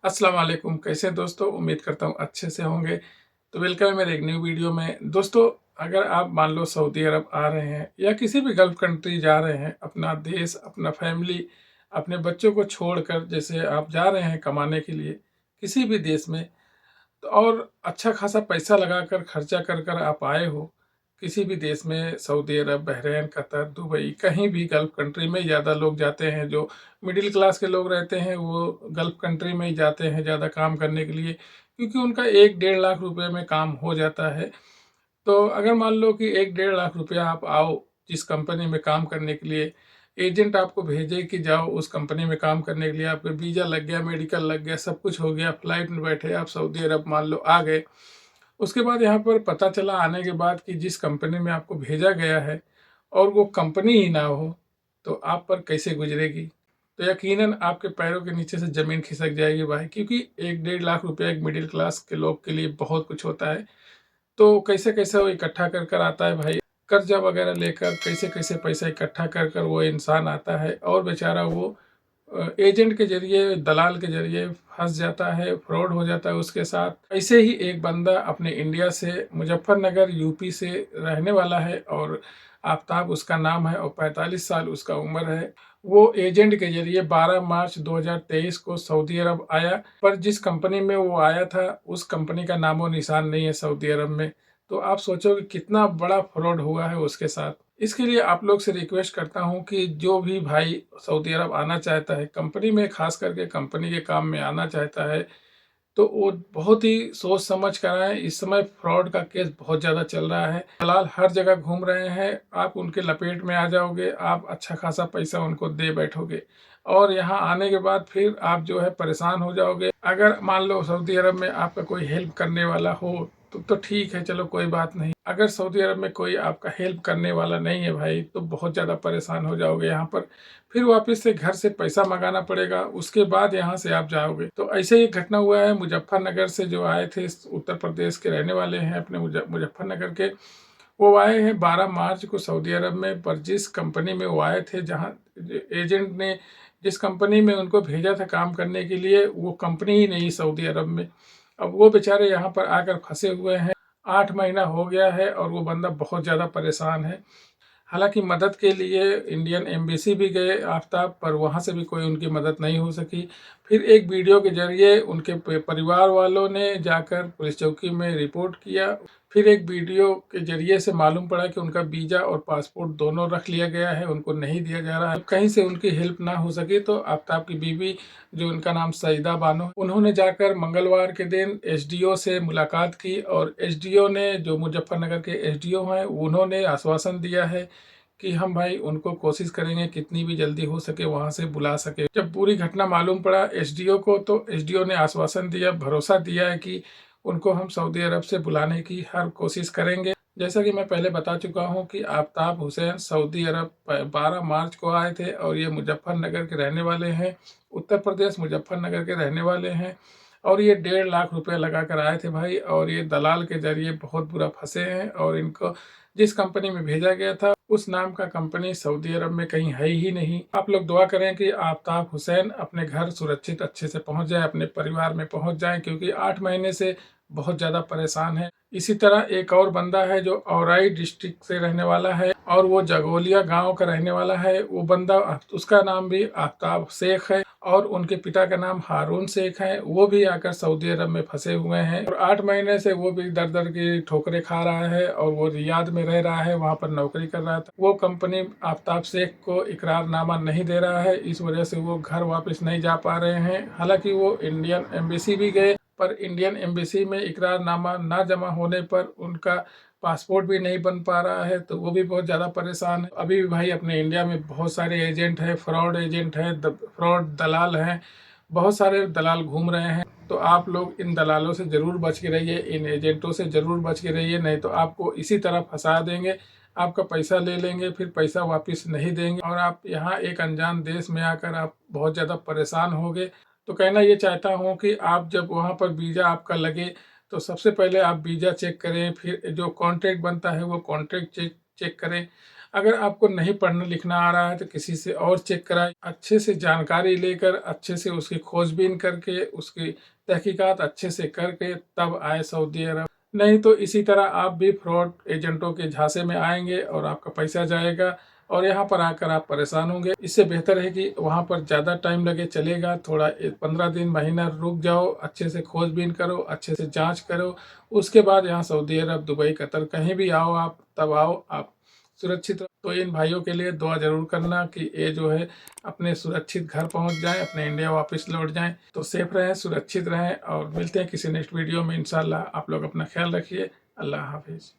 अस्सलाम वालेकुम। कैसे हैं दोस्तों? उम्मीद करता हूँ अच्छे से होंगे। तो वेलकम है मेरे एक न्यू वीडियो में। दोस्तों, अगर आप मान लो सऊदी अरब आ रहे हैं या किसी भी गल्फ़ कंट्री जा रहे हैं, अपना देश, अपना फैमिली, अपने बच्चों को छोड़कर जैसे आप जा रहे हैं कमाने के लिए किसी भी देश में, तो और अच्छा खासा पैसा लगाकर खर्चा कर कर आप आए हो किसी भी देश में, सऊदी अरब, बहरीन, कतर, दुबई, कहीं भी गल्फ़ कंट्री में ज़्यादा लोग जाते हैं। जो मिडिल क्लास के लोग रहते हैं वो गल्फ़ कंट्री में ही जाते हैं ज़्यादा काम करने के लिए, क्योंकि उनका 1 डेढ़ लाख रुपए में काम हो जाता है। तो अगर मान लो कि 1 डेढ़ लाख रुपया आप आओ जिस कंपनी में काम करने के लिए, एजेंट आपको भेजे कि जाओ उस कंपनी में काम करने के लिए, आपका वीज़ा लग गया, मेडिकल लग गया, सब कुछ हो गया, फ्लाइट में बैठे आप सऊदी अरब मान लो आ गए। उसके बाद यहाँ पर पता चला आने के बाद कि जिस कंपनी में आपको भेजा गया है और वो कंपनी ही ना हो, तो आप पर कैसे गुजरेगी? तो यकीनन आपके पैरों के नीचे से ज़मीन खिसक जाएगी भाई, क्योंकि 1 डेढ़ लाख रुपया एक मिडिल क्लास के लोग के लिए बहुत कुछ होता है। तो कैसे-कैसे वो इकट्ठा कर कर आता है भाई, कर्जा वगैरह लेकर कैसे-कैसे पैसा इकट्ठा कर कर वो इंसान आता है और बेचारा वो एजेंट के ज़रिए, दलाल के ज़रिए फँस जाता है, फ्रॉड हो जाता है उसके साथ। ऐसे ही एक बंदा अपने इंडिया से मुज़फ्फरनगर यूपी से रहने वाला है और आफ़ताब उसका नाम है और 45 साल उसका उम्र है। वो एजेंट के ज़रिए 12 मार्च 2023 को सऊदी अरब आया, पर जिस कंपनी में वो आया था, उस कंपनी का नामो-निशान नहीं है सऊदी अरब में। तो आप सोचो कि कितना बड़ा फ्रॉड हुआ है उसके साथ। इसके लिए आप लोग से रिक्वेस्ट करता हूँ कि जो भी भाई सऊदी अरब आना चाहता है, कंपनी में ख़ास करके कंपनी के काम में आना चाहता है, तो वो बहुत ही सोच समझ कर आएँ। इस समय फ्रॉड का केस बहुत ज़्यादा चल रहा है। दलाल हर जगह घूम रहे हैं, आप उनके लपेट में आ जाओगे, आप अच्छा खासा पैसा उनको दे बैठोगे और यहाँ आने के बाद फिर आप जो है परेशान हो जाओगे। अगर मान लो सऊदी अरब में आपका कोई हेल्प करने वाला हो, तो ठीक है, चलो कोई बात नहीं। अगर सऊदी अरब में कोई आपका हेल्प करने वाला नहीं है भाई, तो बहुत ज़्यादा परेशान हो जाओगे यहाँ पर। फिर वापस से घर से पैसा मंगाना पड़ेगा, उसके बाद यहाँ से आप जाओगे। तो ऐसे ही एक घटना हुआ है मुजफ्फरनगर से, जो आए थे, उत्तर प्रदेश के रहने वाले हैं, अपने मुजफ्फरनगर के। वो आए हैं 12 मार्च को सऊदी अरब में, पर जिस कंपनी में वो आए थे, जहाँ एजेंट ने जिस कंपनी में उनको भेजा था काम करने के लिए, वो कंपनी ही नहीं सऊदी अरब में। अब वो बेचारे यहाँ पर आकर फंसे हुए हैं। 8 महीना हो गया है और वो बंदा बहुत ज़्यादा परेशान है। हालांकि मदद के लिए इंडियन एम्बेसी भी गए आफताब, पर वहाँ से भी कोई उनकी मदद नहीं हो सकी। फिर एक वीडियो के जरिए उनके परिवार वालों ने जाकर पुलिस चौकी में रिपोर्ट किया। फिर एक वीडियो के जरिए से मालूम पड़ा कि उनका वीज़ा और पासपोर्ट दोनों रख लिया गया है, उनको नहीं दिया जा रहा है। कहीं से उनकी हेल्प ना हो सकी तो आफताब की बीवी, जो उनका नाम सईदा बानो, उन्होंने जाकर मंगलवार के दिन एसडीओ से मुलाकात की और एसडीओ ने, जो मुजफ्फरनगर के एसडीओ हैं, उन्होंने आश्वासन दिया है कि हम भाई उनको कोशिश करेंगे कितनी भी जल्दी हो सके वहाँ से बुला सके। जब पूरी घटना मालूम पड़ा एसडीओ को, तो एसडीओ ने आश्वासन दिया, भरोसा दिया है कि उनको हम सऊदी अरब से बुलाने की हर कोशिश करेंगे। जैसा कि मैं पहले बता चुका हूं कि आफताब हुसैन सऊदी अरब 12 मार्च को आए थे और ये मुजफ्फरनगर के रहने वाले हैं, उत्तर प्रदेश मुजफ्फरनगर के रहने वाले हैं। और ये 1.5 लाख रुपए लगा कर आए थे भाई, और ये दलाल के जरिए बहुत बुरा फंसे हैं। और इनको जिस कंपनी में भेजा गया था, उस नाम का कंपनी सऊदी अरब में कहीं है ही नहीं। आप लोग दुआ करें कि आफताब हुसैन अपने घर सुरक्षित अच्छे से पहुंच जाए, अपने परिवार में पहुंच जाए, क्योंकि 8 महीने से बहुत ज़्यादा परेशान है। इसी तरह एक और बंदा है जो औराई डिस्ट्रिक्ट से रहने वाला है और वो जगोलिया गांव का रहने वाला है। वो बंदा, उसका नाम भी आफ्ताब शेख है और उनके पिता का नाम हारून शेख है। वो भी आकर सऊदी अरब में फंसे हुए हैं और 8 महीने से वो भी दर दर की ठोकरें खा रहा है और वो रियाद में रह रहा है, वहाँ पर नौकरी कर रहा था। वो कंपनी आफ्ताब शेख को इकरारनामा नहीं दे रहा है, इस वजह से वो घर वापस नहीं जा पा रहे हैं। हालांकि वो इंडियन एम्बेसी भी गए, पर इंडियन एम्बेसी में इकरारनामा ना जमा होने पर उनका पासपोर्ट भी नहीं बन पा रहा है, तो वो भी बहुत ज़्यादा परेशान है। अभी भी भाई अपने इंडिया में बहुत सारे एजेंट हैं, फ्रॉड एजेंट हैं, फ्रॉड दलाल हैं, बहुत सारे दलाल घूम रहे हैं। तो आप लोग इन दलालों से ज़रूर बच के रहिए, इन एजेंटों से ज़रूर बच के रहिए, नहीं तो आपको इसी तरह फंसा देंगे। आपका पैसा ले लेंगे, फिर पैसा वापस नहीं देंगे और आप यहाँ एक अनजान देश में आकर आप बहुत ज़्यादा परेशान होंगे। तो कहना ये चाहता हूँ कि आप जब वहाँ पर वीज़ा आपका लगे, तो सबसे पहले आप वीज़ा चेक करें, फिर जो कॉन्ट्रैक्ट बनता है वो कॉन्ट्रैक्ट चेक चेक करें। अगर आपको नहीं पढ़ना लिखना आ रहा है तो किसी से और चेक कराएं, अच्छे से जानकारी लेकर, अच्छे से उसकी खोजबीन करके, उसकी तहकीकात अच्छे से करके तब आए सऊदी अरब। नहीं तो इसी तरह आप भी फ्रॉड एजेंटों के झांसे में आएंगे और आपका पैसा जाएगा और यहाँ पर आकर आप परेशान होंगे। इससे बेहतर है कि वहाँ पर ज़्यादा टाइम लगे चलेगा, थोड़ा 15 दिन महीना रुक जाओ, अच्छे से खोजबीन करो, अच्छे से जांच करो, उसके बाद यहाँ सऊदी अरब, दुबई, कतर कहीं भी आओ आप, तब आओ आप सुरक्षित। तो इन भाइयों के लिए दुआ जरूर करना कि ये जो है अपने सुरक्षित घर पहुंच जाएं, अपने इंडिया वापस लौट जाएं। तो सेफ रहें, सुरक्षित रहें और मिलते हैं किसी नेक्स्ट वीडियो में इंशाल्लाह। आप लोग अपना ख्याल रखिए। अल्लाह हाफिज़।